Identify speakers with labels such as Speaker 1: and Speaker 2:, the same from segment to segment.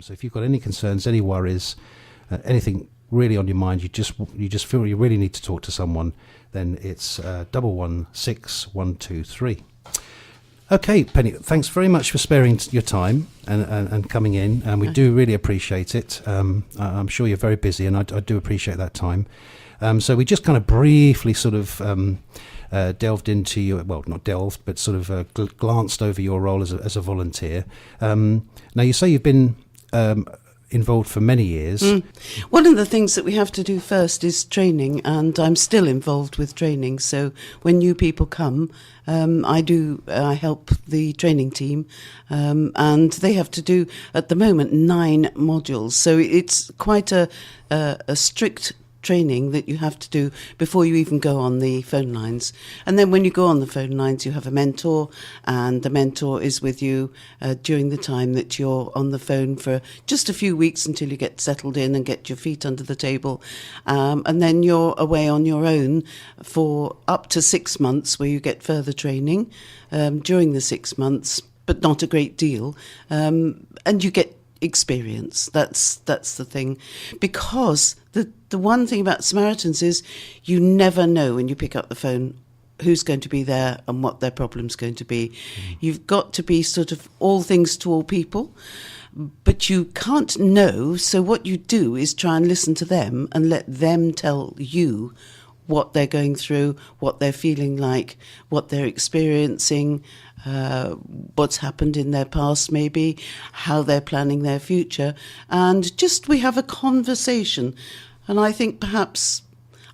Speaker 1: So if you've got any concerns, any worries, anything really on your mind, you just feel you really need to talk to someone, then it's 116-123. Okay, Penny, thanks very much for sparing your time and coming in, and we do really appreciate it. I'm sure you're very busy, and I do appreciate that time. So we just kind of briefly sort of delved into your, well, not delved, but sort of glanced over your role as a volunteer. Now, you say you've been involved for many years.
Speaker 2: One of the things that we have to do first is training, and I'm still involved with training. So when new people come, I help the training team, and they have to do, at the moment, 9 modules. So it's quite a strict training that you have to do before you even go on the phone lines. And then when you go on the phone lines, you have a mentor, and the mentor is with you during the time that you're on the phone for just a few weeks until you get settled in and get your feet under the table. And then you're away on your own for up to 6 months, where you get further training during the 6 months, but not a great deal. And you get experience. That's the thing, because the one thing about Samaritans is you never know when you pick up the phone who's going to be there and what their problem's going to be. You've got to be sort of all things to all people, but you can't know. So what you do is try and listen to them and let them tell you what they're going through, what they're feeling like, what they're experiencing, what's happened in their past maybe, how they're planning their future. And just we have a conversation. And I think perhaps,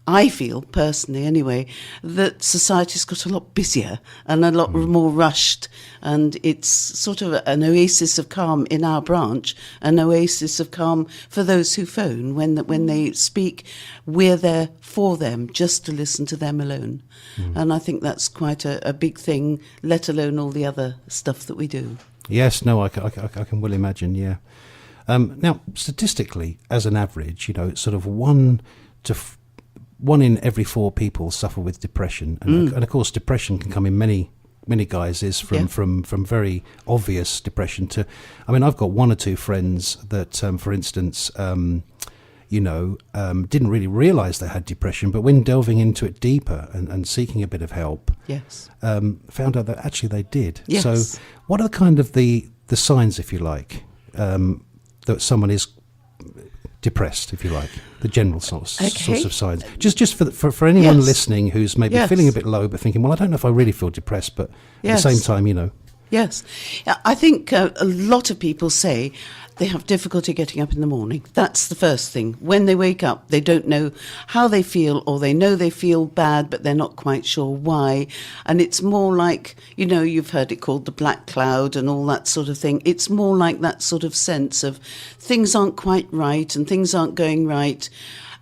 Speaker 2: I feel personally anyway, that society's got a lot busier and a lot more rushed, and it's sort of an oasis of calm in our branch, an oasis of calm for those who phone. When they speak, we're there for them, just to listen to them alone. And I think that's quite a big thing, let alone all the other stuff that we do.
Speaker 1: Yes, no, I can well imagine, yeah. Now, statistically, as an average, it's sort of 1 in every 4 people suffer with depression, and of course, depression can come in many guises, from very obvious depression to, I mean, I've got 1 or 2 friends that, for instance, didn't really realise they had depression, but when delving into it deeper and seeking a bit of help, found out that actually they did.
Speaker 2: Yes.
Speaker 1: So, what are kind of the signs, if you like, that someone is depressed, if you like, the general sorts of signs, just for anyone listening who's maybe feeling a bit low but thinking, well, I don't know if I really feel depressed, but at the same time,
Speaker 2: Yes, I think a lot of people say they have difficulty getting up in the morning. That's the first thing. When they wake up, they don't know how they feel, or they know they feel bad, but they're not quite sure why. And it's more like, you've heard it called the black cloud and all that sort of thing. It's more like that sort of sense of things aren't quite right and things aren't going right.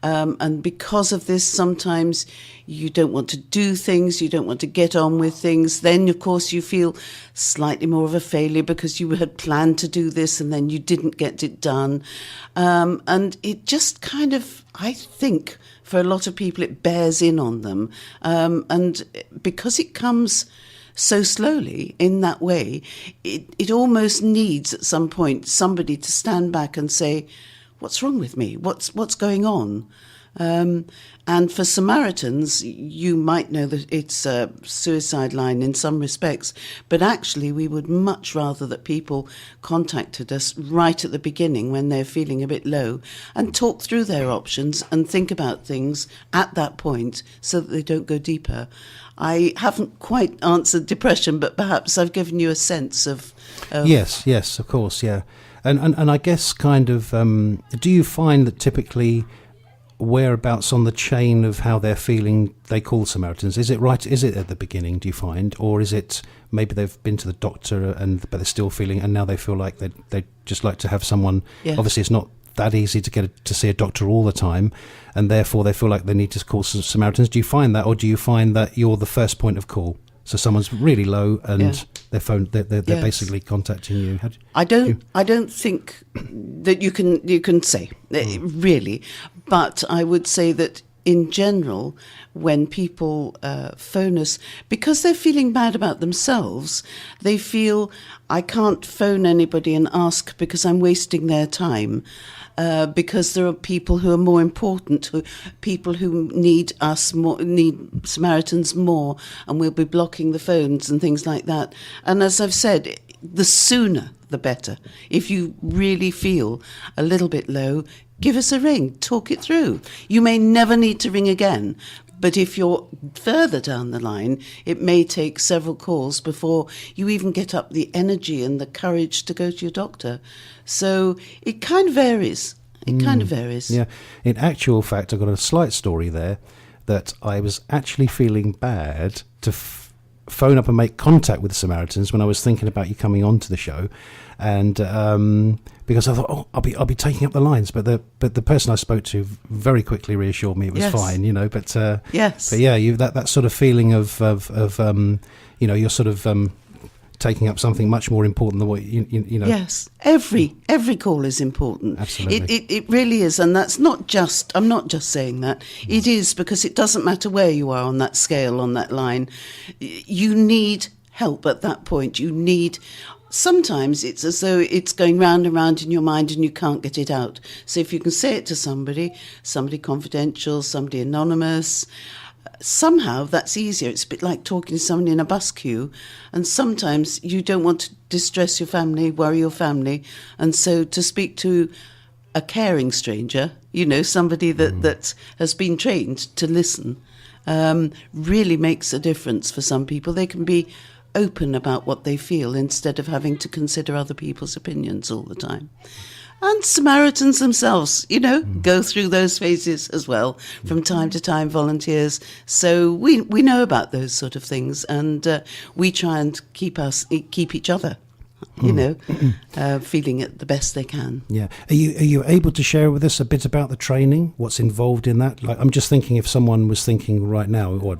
Speaker 2: And because of this, sometimes you don't want to do things, you don't want to get on with things. Then, of course, you feel slightly more of a failure because you had planned to do this and then you didn't get it done. And it just kind of, I think, for a lot of people, it bears in on them. And because it comes so slowly in that way, it almost needs at some point somebody to stand back and say, what's wrong with me? What's going on? And for Samaritans, you might know that it's a suicide line in some respects, but actually we would much rather that people contacted us right at the beginning when they're feeling a bit low and talk through their options and think about things at that point so that they don't go deeper. I haven't quite answered depression, but perhaps I've given you a sense of...
Speaker 1: Yes, of course, yeah. And I guess kind of, do you find that typically whereabouts on the chain of how they're feeling they call Samaritans? Is it at the beginning, do you find? Or is it maybe they've been to the doctor but they're still feeling, and now they feel like they'd just like to have someone, obviously it's not that easy to get to see a doctor all the time, and therefore they feel like they need to call Samaritans. Do you find that, or do you find that you're the first point of call? So someone's really low and they're basically contacting you.
Speaker 2: I don't think that you can say really, but I would say that in general, when people phone us, because they're feeling bad about themselves, they feel, I can't phone anybody and ask because I'm wasting their time. Because there are people who are more important, people who need us more, need Samaritans more, and we'll be blocking the phones and things like that. And as I've said, the sooner the better. If you really feel a little bit low, give us a ring, talk it through. You may never need to ring again, but if you're further down the line, it may take several calls before you even get up the energy and the courage to go to your doctor. So it kind of varies.
Speaker 1: Yeah. In actual fact, I've got a slight story there that I was actually feeling bad to phone up and make contact with the Samaritans when I was thinking about you coming on to the show, and because I thought, I'll be taking up the lines, but the person I spoke to very quickly reassured me it was fine, you know. But
Speaker 2: yes,
Speaker 1: but yeah, you that sort of feeling of you know, you're sort of taking up something much more important than what you know.
Speaker 2: Yes, every call is important.
Speaker 1: Absolutely,
Speaker 2: it really is, and that's not just. I'm not just saying that. It is, because it doesn't matter where you are on that scale, on that line. You need help at that point. You need. Sometimes it's as though it's going round and round in your mind and you can't get it out. So if you can say it to somebody confidential, somebody anonymous, somehow that's easier. It's a bit like talking to somebody in a bus queue, and sometimes you don't want to distress your family, worry your family, and so to speak to a caring stranger, you know, somebody that has been trained to listen, really makes a difference for some people. They can be open about what they feel instead of having to consider other people's opinions all the time. And Samaritans themselves, you know, go through those phases as well from time to time, volunteers. So we know about those sort of things, and we try and keep each other, you know, feeling it the best they can.
Speaker 1: Yeah. Are you able to share with us a bit about the training? What's involved in that? Like, I'm just thinking if someone was thinking right now, or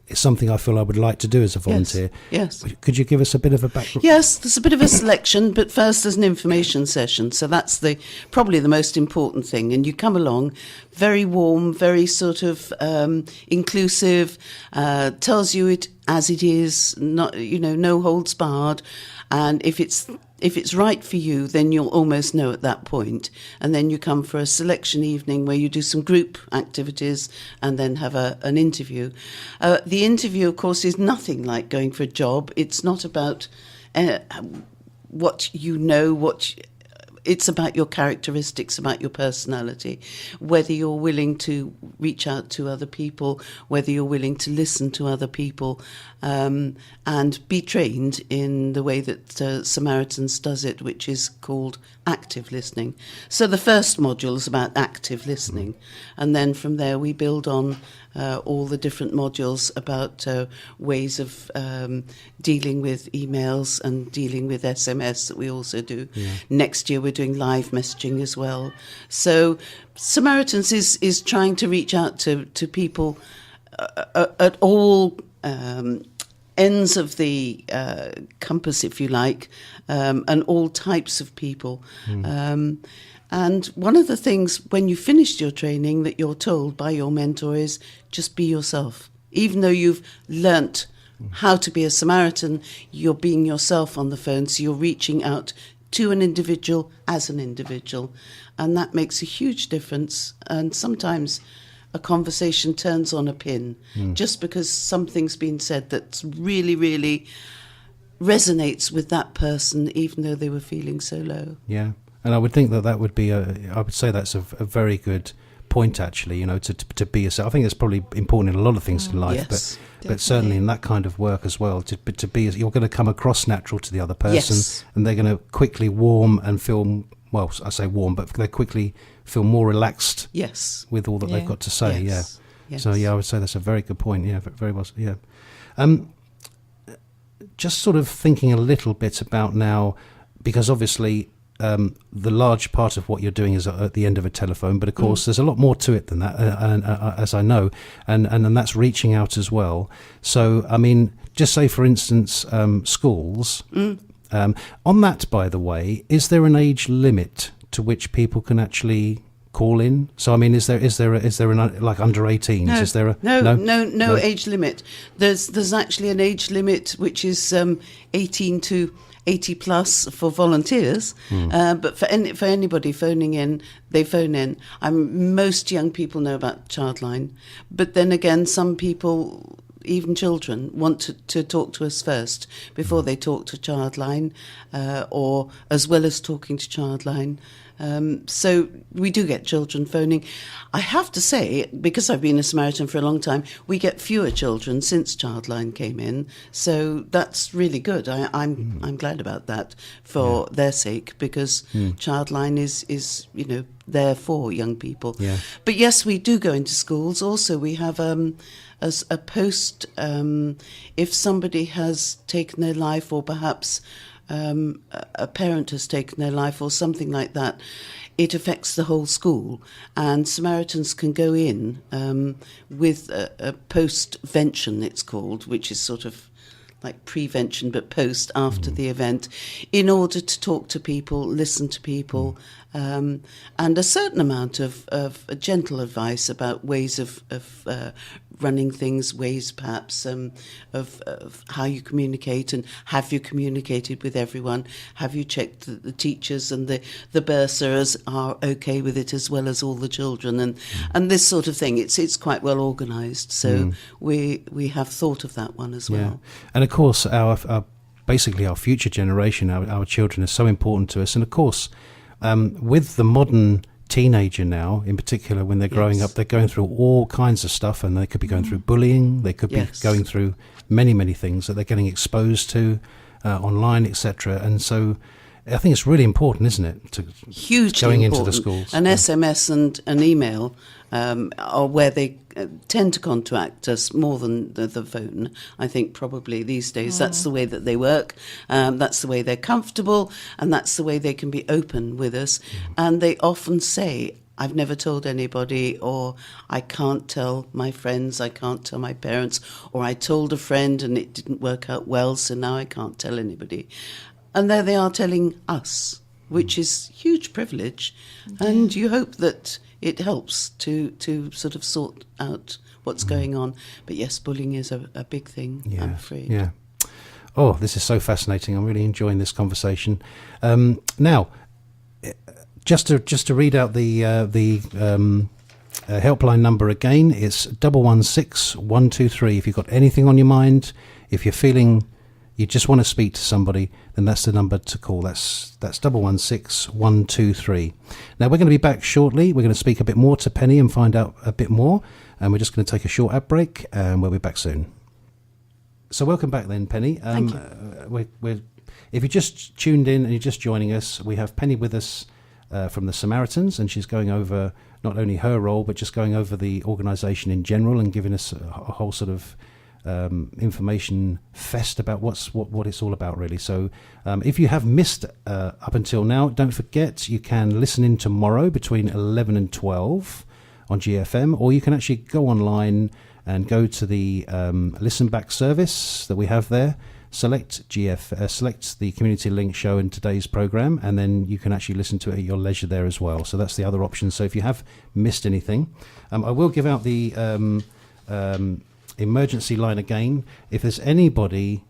Speaker 1: it's something I feel I would like to do as a volunteer.
Speaker 2: Yes.
Speaker 1: Could you give us a bit of a background?
Speaker 2: Yes, there's a bit of a selection, but first there's an information session. So that's probably the most important thing. And you come along, very warm, very sort of inclusive, tells you it as it is, not, you know, no holds barred. And if it's right for you, then you'll almost know at that point. And then you come for a selection evening where you do some group activities and then have an interview. The interview, of course, is nothing like going for a job. It's not about what you know, it's about your characteristics, about your personality, whether you're willing to reach out to other people, whether you're willing to listen to other people, and be trained in the way that Samaritans does it, which is called active listening. So the first module is about active listening, and then from there we build on all the different modules about ways of dealing with emails and dealing with SMS that we also do. Yeah. Next year we're doing live messaging as well. So Samaritans is trying to reach out to people at all ends of the compass, if you like, and all types of people. And one of the things when you finished your training that you're told by your mentor is just be yourself. Even though you've learnt how to be a Samaritan, you're being yourself on the phone. So you're reaching out to an individual as an individual. And that makes a huge difference. And sometimes a conversation turns on a pin just because something's been said that's really, really resonates with that person, even though they were feeling so low.
Speaker 1: Yeah. And I would think that would be I would say that's a very good point, actually, you know, to be yourself. I think it's probably important in a lot of things in life,
Speaker 2: yes,
Speaker 1: but certainly in that kind of work as well, to be, you're going to come across natural to the other person,
Speaker 2: yes,
Speaker 1: and they're going to quickly warm and feel, well, I say warm, but they quickly feel more relaxed,
Speaker 2: yes,
Speaker 1: with all that they've got to say.
Speaker 2: Yes.
Speaker 1: Yeah. So yeah, I would say that's a very good point. Yeah, very well. Yeah. Just sort of thinking a little bit about now, because obviously the large part of what you're doing is at the end of a telephone, but of course there's a lot more to it than that, as I know, and that's reaching out as well. So, I mean, just say, for instance, schools. On that, by the way, is there an age limit to which people can actually call in? So I mean, is there an like under 18s?
Speaker 2: No,
Speaker 1: Is there a
Speaker 2: no age limit. There's actually an age limit which is 18 to 80 plus for volunteers, but for anybody phoning in, they phone in. Most young people know about Childline, but then again, some people, even children, want to talk to us first before they talk to Childline, or as well as talking to Childline. So we do get children phoning. I have to say, because I've been a Samaritan for a long time, we get fewer children since Childline came in. So that's really good. I'm glad about that for their sake, because Childline is there for young people. Yeah. But yes, we do go into schools. Also, we have as a post if somebody has taken their life, or perhaps a parent has taken their life or something like that, it affects the whole school, and Samaritans can go in with a post-vention, it's called, which is sort of like prevention but post, after the event, in order to talk to people, listen to people, and a certain amount of gentle advice about ways of running things, ways perhaps of how you communicate, and have you communicated with everyone, have you checked that the teachers and the bursars are okay with it, as well as all the children, and this sort of thing. It's quite well organised, so we have thought of that one as well.
Speaker 1: And of course our basically our future generation, our children, are so important to us, and of course with the modern teenager now, in particular, when they're growing up, they're going through all kinds of stuff, and they could be going through bullying, they could be going through many things that they're getting exposed to online, etc. And so I think it's really important, isn't it, to
Speaker 2: hugely
Speaker 1: going
Speaker 2: important.
Speaker 1: into the schools.
Speaker 2: An SMS and an email are where they tend to contact us more than the phone, I think, probably these days. That's the way that they work, that's the way they're comfortable, and that's the way they can be open with us. And they often say, I've never told anybody, or I can't tell my friends, I can't tell my parents, or I told a friend and it didn't work out well, so now I can't tell anybody. And there they are telling us, which is huge privilege. And you hope that it helps to sort of sort out what's going on. But yes, bullying is a big thing, I'm afraid. Yeah.
Speaker 1: Oh, this is so fascinating. I'm really enjoying this conversation. Now, just to read out the helpline number again, it's 116 123. If you've got anything on your mind, if you're feeling you just want to speak to somebody, then that's the number to call. That's 116 123. Now, we're going to be back shortly. We're going to speak a bit more to Penny and find out a bit more. And we're just going to take a short ad break, and we'll be back soon. So welcome back then, Penny.
Speaker 2: Thank you.
Speaker 1: If you just tuned in and you're just joining us, we have Penny with us from the Samaritans, and she's going over not only her role, but just going over the organisation in general and giving us a whole sort of information fest about what it's all about, really. So if you have missed up until now, don't forget you can listen in tomorrow between 11 and 12 on GFM, or you can actually go online and go to the listen back service that we have there, select the community link show in today's program, and then you can actually listen to it at your leisure there as well. So that's the other option. So if you have missed anything, I will give out the emergency line again. If there's anybody,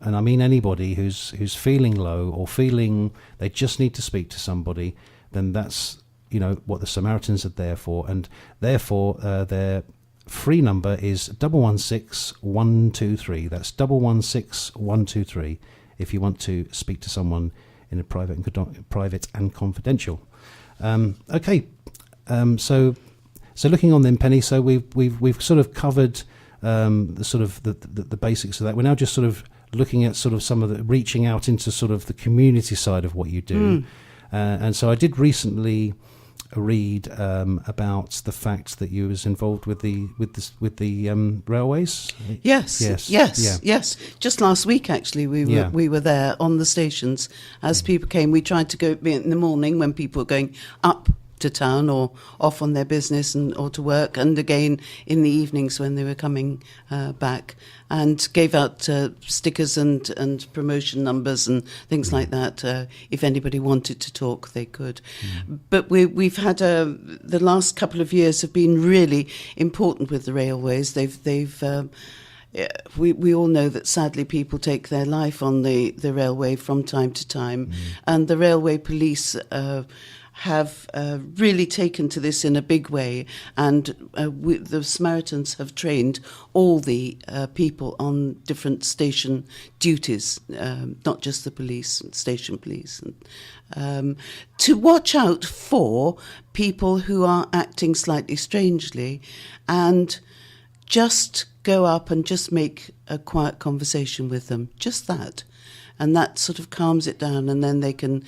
Speaker 1: and I mean anybody, who's feeling low or feeling they just need to speak to somebody, then that's what the Samaritans are there for, and therefore their free number is 116 123. That's 116 123 if you want to speak to someone in a private and confidential. Okay, so looking on then, Penny. So we've sort of covered the sort of the basics of that. We're now just sort of looking at sort of some of the reaching out into sort of the community side of what you do. And so I did recently read about the fact that you was involved with the railways.
Speaker 2: Yes. Just last week, actually, we were there on the stations as people came. We tried to go in the morning when people were going up to town or off on their business or to work, and again in the evenings when they were coming back, and gave out stickers and promotion numbers and things like that. If anybody wanted to talk, they could. But we've had the last couple of years have been really important with the railways. We all know that sadly people take their life on the railway from time to time, and the railway police have really taken to this in a big way, and the Samaritans have trained all the people on different station duties, not just the police, station police, to watch out for people who are acting slightly strangely, and just go up and just make a quiet conversation with them, just that. And that sort of calms it down, and then they can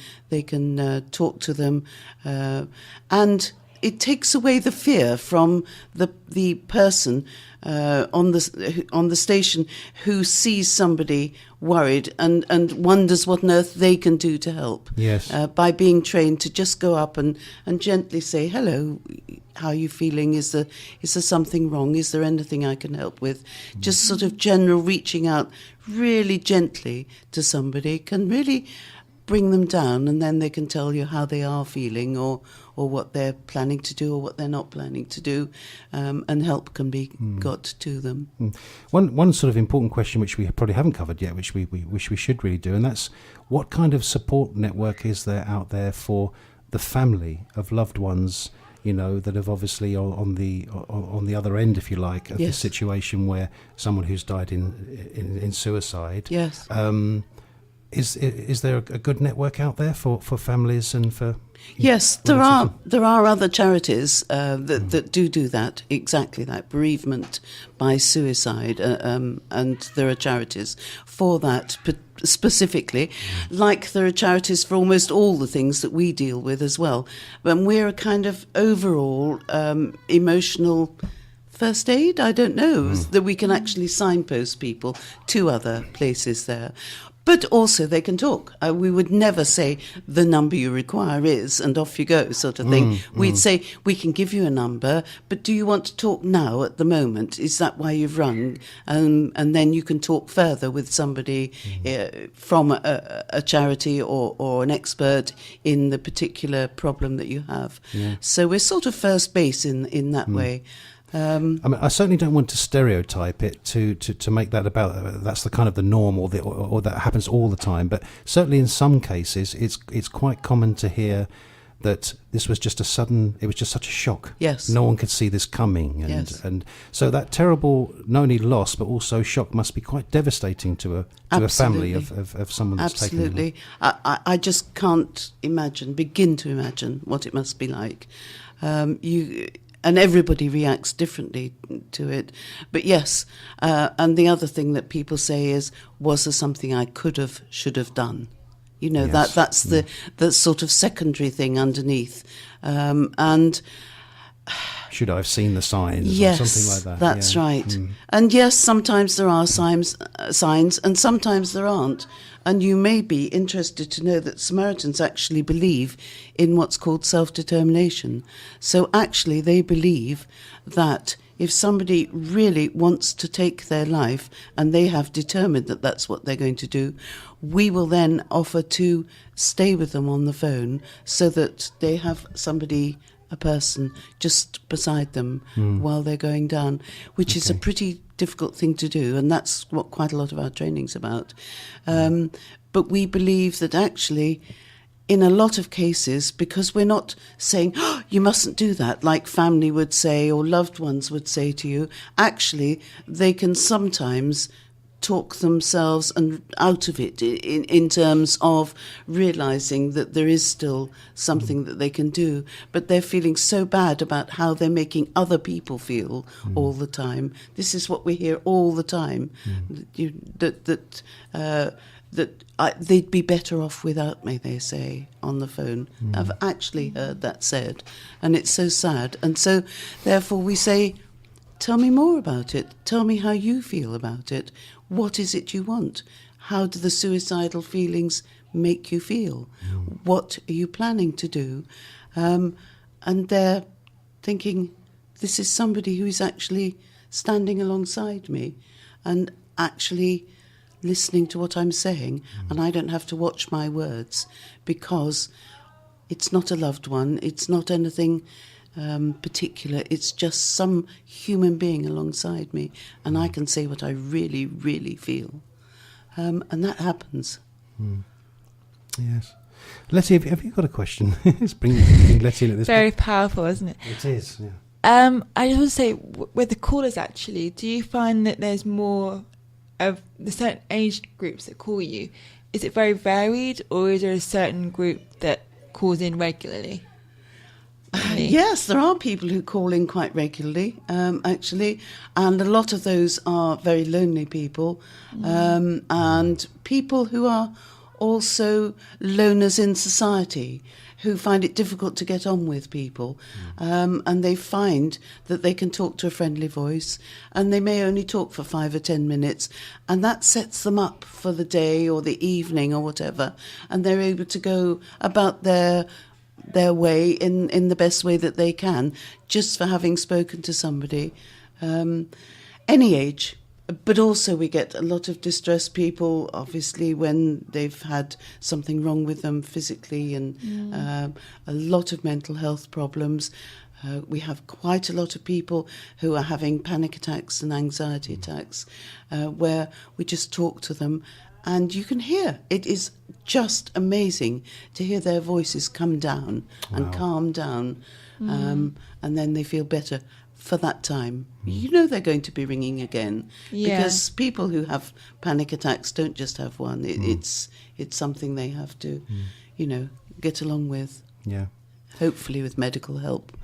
Speaker 2: talk to them, and it takes away the fear from the person on the station who sees somebody worried and wonders what on earth they can do to help.
Speaker 1: Yes.
Speaker 2: By being trained to just go up and gently say, hello, how are you feeling? Is there something wrong? Is there anything I can help with? Just sort of general reaching out really gently to somebody can really bring them down, and then they can tell you how they are feeling or what they're planning to do or what they're not planning to do, and help can be got to them.
Speaker 1: One sort of important question which we probably haven't covered yet, which we wish we should really do, and that's what kind of support network is there out there for the family of loved ones, that have obviously on the other end, if you like, of the situation where someone who's died in suicide.
Speaker 2: Yes.
Speaker 1: Is there a good network out there for families and for?
Speaker 2: Yes, there are other charities that do that, exactly that, bereavement by suicide, and there are charities for that specifically, like there are charities for almost all the things that we deal with as well. But we're a kind of overall emotional first aid, I don't know, that we can actually signpost people to other places there. But also they can talk. We would never say the number you require is, and off you go, sort of thing. We'd say, we can give you a number, but do you want to talk now at the moment? Is that why you've rung? And then you can talk further with somebody from a charity or an expert in the particular problem that you have. Yeah. So we're sort of first base in that way. I mean,
Speaker 1: I certainly don't want to stereotype it to make that about that's the kind of the norm or that happens all the time. But certainly in some cases, it's quite common to hear that this was just it was just such a shock.
Speaker 2: Yes.
Speaker 1: No one could see this coming. And so that terrible, not only loss, but also shock must be quite devistating to a family of someone that's taken.
Speaker 2: Absolutely. I just can't begin to imagine what it must be like. And everybody reacts differently to it. But yes, and the other thing that people say is, was there something I should have done? Yes. That's the sort of secondary thing underneath. And
Speaker 1: should I have seen the signs
Speaker 2: yes,
Speaker 1: or something like that?
Speaker 2: That's right. And yes, sometimes there are signs and sometimes there aren't. And you may be interested to know that Samaritans actually believe in what's called self-determination. So actually they believe that if somebody really wants to take their life and they have determined that that's what they're going to do, we will then offer to stay with them on the phone so that they have a person just beside them while they're going down, which is a pretty difficult thing to do, and that's what quite a lot of our training's about. But we believe that actually, in a lot of cases, because we're not saying, you mustn't do that, like family would say or loved ones would say to you, actually, they can sometimes talk themselves and out of it in terms of realising that there is still something that they can do, but they're feeling so bad about how they're making other people feel all the time. This is what we hear all the time, that they'd be better off without me, they say on the phone. I've actually heard that said, and it's so sad. And so therefore we say, tell me more about it. Tell me how you feel about it. What is it you want? How do the suicidal feelings make you feel? What are you planning to do? and they're thinking, this is somebody who is actually standing alongside me and actually listening to what I'm saying, and I don't have to watch my words because it's not a loved one, it's not anything particular, it's just some human being alongside me, and I can say what I really, really feel. And that happens.
Speaker 1: Yes. Letty, have you got a question? Let's bring Letty in at this
Speaker 3: Very
Speaker 1: point.
Speaker 3: powerful, isn't it?
Speaker 1: It is, yeah.
Speaker 3: I just want to say, with the callers actually, do you find that there's more of the certain age groups that call you? Is it very varied, or is there a certain group that calls in regularly?
Speaker 2: Yes, there are people who call in quite regularly, actually, and a lot of those are very lonely people, and people who are also loners in society, who find it difficult to get on with people, and they find that they can talk to a friendly voice, and they may only talk for 5 or 10 minutes, and that sets them up for the day or the evening or whatever, and they're able to go about their way in the best way that they can, just for having spoken to somebody, any age. But also we get a lot of distressed people, obviously, when they've had something wrong with them physically, and a lot of mental health problems. We have quite a lot of people who are having panic attacks and anxiety attacks, where we just talk to them, and you can hear, it is just amazing to hear their voices come down and calm down, and then they feel better for that time. You know they're going to be ringing again, because people who have panic attacks don't just have one. It's something they have to, get along with.
Speaker 1: Yeah.
Speaker 2: Hopefully with medical help,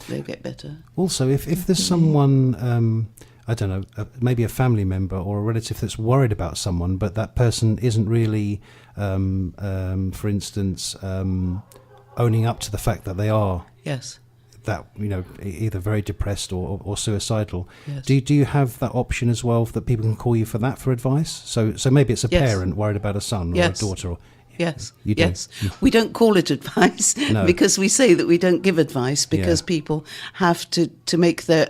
Speaker 2: they'll get better.
Speaker 1: Also, if there's someone, I don't know, maybe a family member or a relative that's worried about someone, but that person isn't really, for instance, owning up to the fact that they are that, either very depressed or suicidal.
Speaker 2: Yes.
Speaker 1: Do you have that option as well, that people can call you for that, for advice? So maybe it's a parent worried about a son or a daughter. Or,
Speaker 2: Yes,
Speaker 1: you do.
Speaker 2: yes. We don't call it advice because we say that we don't give advice, because people have to make their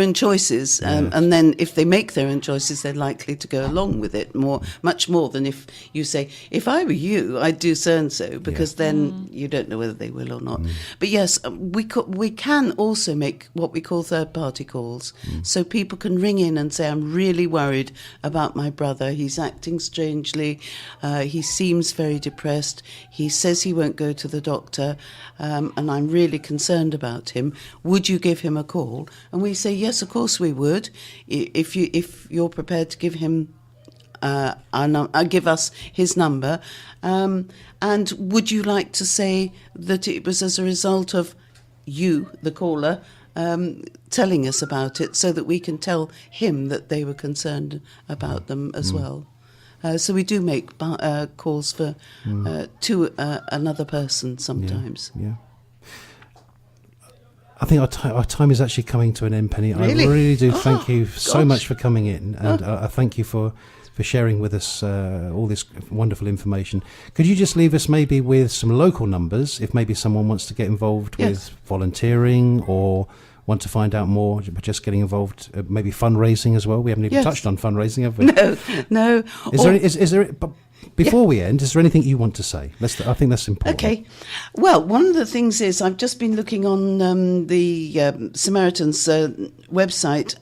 Speaker 2: own choices, and then if they make their own choices, they're likely to go along with it much more than if you say, if I were you, I'd do so and so, because then you don't know whether they will or not. But yes, we can also make what we call third-party calls, so people can ring in and say, I'm really worried about my brother. He's acting strangely. He seems very depressed. He says he won't go to the doctor, and I'm really concerned about him. Would you give him a call? And we say, yes, of course we would, if you're prepared to give him give us his number. And would you like to say that it was as a result of you, the caller, telling us about it, so that we can tell him that they were concerned about them as well? So we do make calls for to another person sometimes.
Speaker 1: Yeah. I think our time is actually coming to an end, Penny.
Speaker 2: Really?
Speaker 1: I really do thank you so much for coming in, and I thank you for sharing with us all this wonderful information. Could you just leave us maybe with some local numbers, if maybe someone wants to get involved with volunteering or want to find out more, just getting involved, maybe fundraising as well? We haven't even touched on fundraising, have we?
Speaker 2: No.
Speaker 1: Is there? But before we end, is there anything you want to say? I think that's important.
Speaker 2: Okay. Well, one of the things is, I've just been looking on the Samaritans website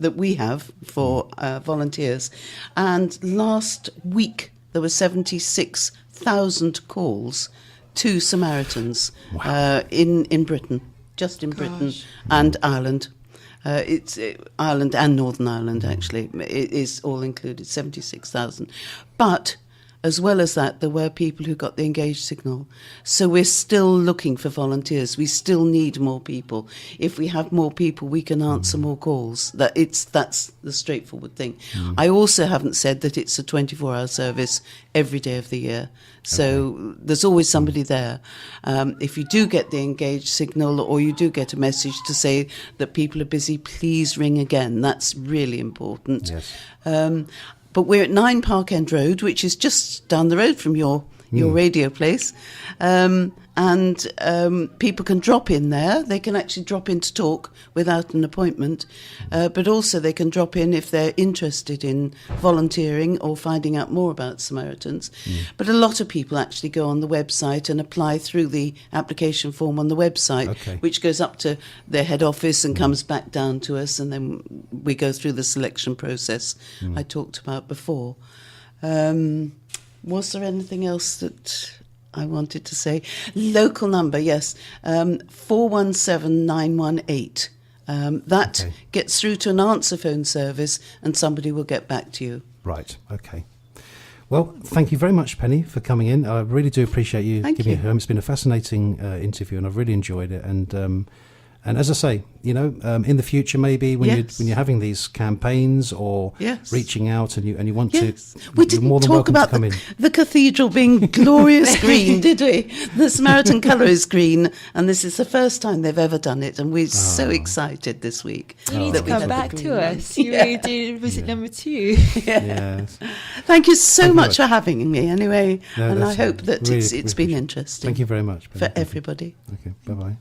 Speaker 2: that we have for volunteers, and last week there were 76,000 calls to Samaritans in Britain. Just in Britain and Ireland. It's Ireland and Northern Ireland, actually. It is all included, 76,000. But as well as that, there were people who got the engaged signal. So we're still looking for volunteers. We still need more people. If we have more people, we can answer more calls. That's the straightforward thing. I also haven't said that it's a 24-hour service every day of the year. So there's always somebody there. If you do get the engaged signal, or you do get a message to say that people are busy, please ring again. That's really important.
Speaker 1: Yes.
Speaker 2: But we're at 9 Park End Road, which is just down the road from your radio place. And and people can drop in there. They can actually drop in to talk without an appointment, but also they can drop in if they're interested in volunteering or finding out more about Samaritans. But a lot of people actually go on the website and apply through the application form on the website, which goes up to their head office and comes back down to us, and then we go through the selection process I talked about before. Was there anything else that I wanted to say? Local number, yes, 417918. That gets through to an answer phone service, and somebody will get back to you.
Speaker 1: Right, okay. Well, thank you very much, Penny, for coming in. I really do appreciate you giving me a home. It's been a fascinating interview, and I've really enjoyed it. And as I say, you know, in the future, maybe when you're having these campaigns or reaching out and you want to,
Speaker 2: we didn't
Speaker 1: more than
Speaker 2: talk
Speaker 1: welcome
Speaker 2: about
Speaker 1: to come in.
Speaker 2: The cathedral being glorious green, did we? The Samaritan colour is green, and this is the first time they've ever done it, and we're so excited this week.
Speaker 3: You need to come back to us. You really do visit number 2.
Speaker 1: Yes.
Speaker 2: Thank you so much for having me. Anyway,
Speaker 1: No,
Speaker 2: and I hope that
Speaker 1: really,
Speaker 2: it's been interesting.
Speaker 1: Thank you very much, Penny.
Speaker 2: For everybody.
Speaker 1: Okay. Bye bye.